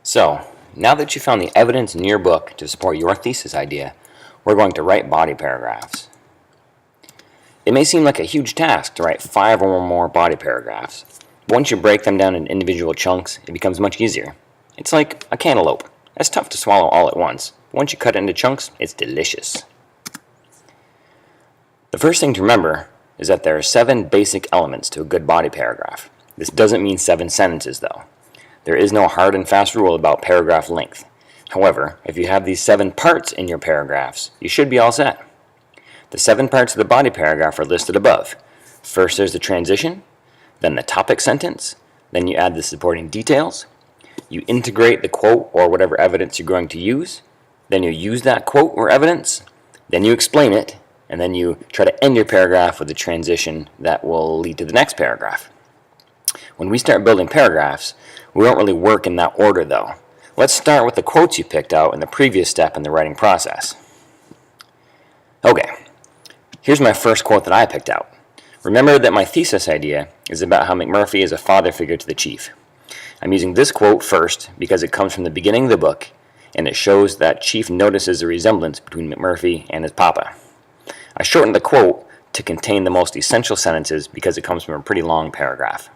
So, now that you found the evidence in your book to support your thesis idea, we're going to write body paragraphs. It may seem like a huge task to write 5 or more body paragraphs. But once you break them down in individual chunks, it becomes much easier. It's like a cantaloupe. It's tough to swallow all at once. Once you cut it into chunks, it's delicious. The first thing to remember is that there are 7 basic elements to a good body paragraph. This doesn't mean 7 sentences, though. There is no hard and fast rule about paragraph length. However, if you have these 7 parts in your paragraphs, you should be all set. The 7 parts of the body paragraph are listed above. First there's the transition, then the topic sentence, then you add the supporting details, you integrate the quote or whatever evidence you're going to use, then you use that quote or evidence, then you explain it, and then you try to end your paragraph with a transition that will lead to the next paragraph. When we start building paragraphs, we don't really work in that order though. Let's start with the quotes you picked out in the previous step in the writing process. Okay, here's my first quote that I picked out. Remember that my thesis idea is about how McMurphy is a father figure to the chief. I'm using this quote first because it comes from the beginning of the book, and it shows that Chief notices a resemblance between McMurphy and his papa. I shortened the quote to contain the most essential sentences because it comes from a pretty long paragraph.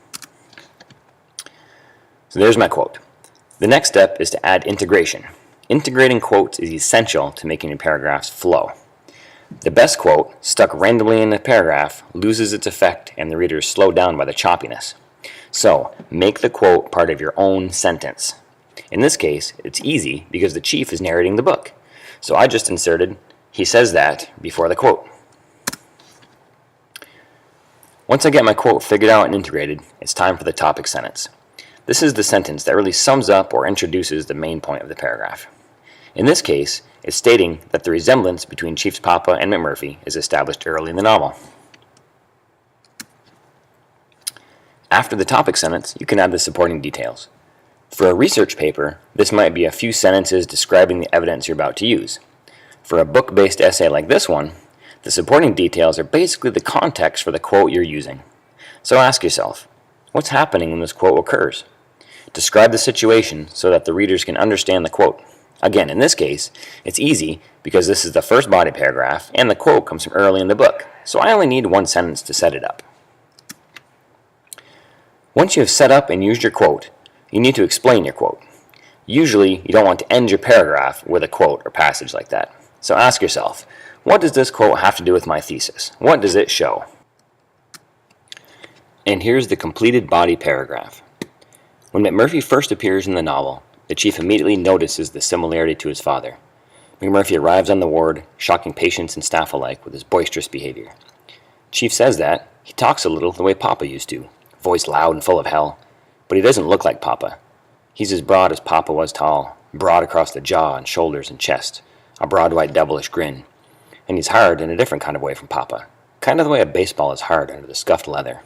So there's my quote. The next step is to add integration. Integrating quotes is essential to making your paragraphs flow. The best quote, stuck randomly in a paragraph, loses its effect and the reader is slowed down by the choppiness. So, make the quote part of your own sentence. In this case, it's easy because the chief is narrating the book. So I just inserted, "He says that," before the quote. Once I get my quote figured out and integrated, it's time for the topic sentence. This is the sentence that really sums up or introduces the main point of the paragraph. In this case, it's stating that the resemblance between Chief's papa and McMurphy is established early in the novel. After the topic sentence, you can add the supporting details. For a research paper, this might be a few sentences describing the evidence you're about to use. For a book-based essay like this one, the supporting details are basically the context for the quote you're using. So ask yourself, what's happening when this quote occurs? Describe the situation so that the readers can understand the quote. Again, in this case, it's easy because this is the first body paragraph and the quote comes from early in the book, so I only need 1 sentence to set it up. Once you have set up and used your quote, you need to explain your quote. Usually, you don't want to end your paragraph with a quote or passage like that. So ask yourself, what does this quote have to do with my thesis? What does it show? And here's the completed body paragraph. When McMurphy first appears in the novel, the chief immediately notices the similarity to his father. McMurphy arrives on the ward, shocking patients and staff alike with his boisterous behavior. Chief says that he talks a little the way Papa used to, voice loud and full of hell, but he doesn't look like Papa. He's as broad as Papa was tall, broad across the jaw and shoulders and chest, a broad white devilish grin. And he's hard in a different kind of way from Papa, kind of the way a baseball is hard under the scuffed leather.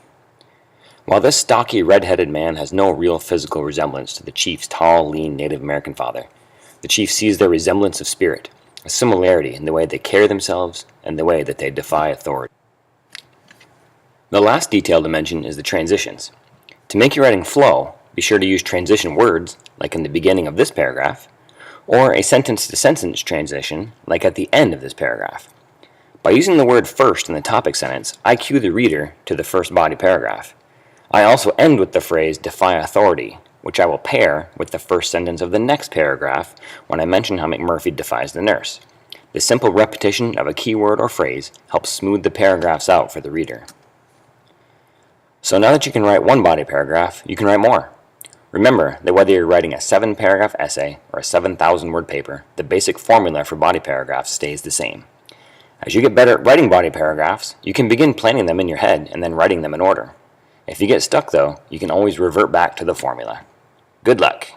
While this stocky, red-headed man has no real physical resemblance to the chief's tall, lean Native American father, the chief sees their resemblance of spirit, a similarity in the way they carry themselves and the way that they defy authority. The last detail to mention is the transitions. To make your writing flow, be sure to use transition words, like in the beginning of this paragraph, or a sentence-to-sentence transition, like at the end of this paragraph. By using the word first in the topic sentence, I cue the reader to the first body paragraph. I also end with the phrase defy authority, which I will pair with the first sentence of the next paragraph when I mention how McMurphy defies the nurse. The simple repetition of a keyword or phrase helps smooth the paragraphs out for the reader. So now that you can write 1 body paragraph, you can write more. Remember that whether you're writing a 7-paragraph essay or a 7,000-word paper, the basic formula for body paragraphs stays the same. As you get better at writing body paragraphs, you can begin planning them in your head and then writing them in order. If you get stuck though, you can always revert back to the formula. Good luck!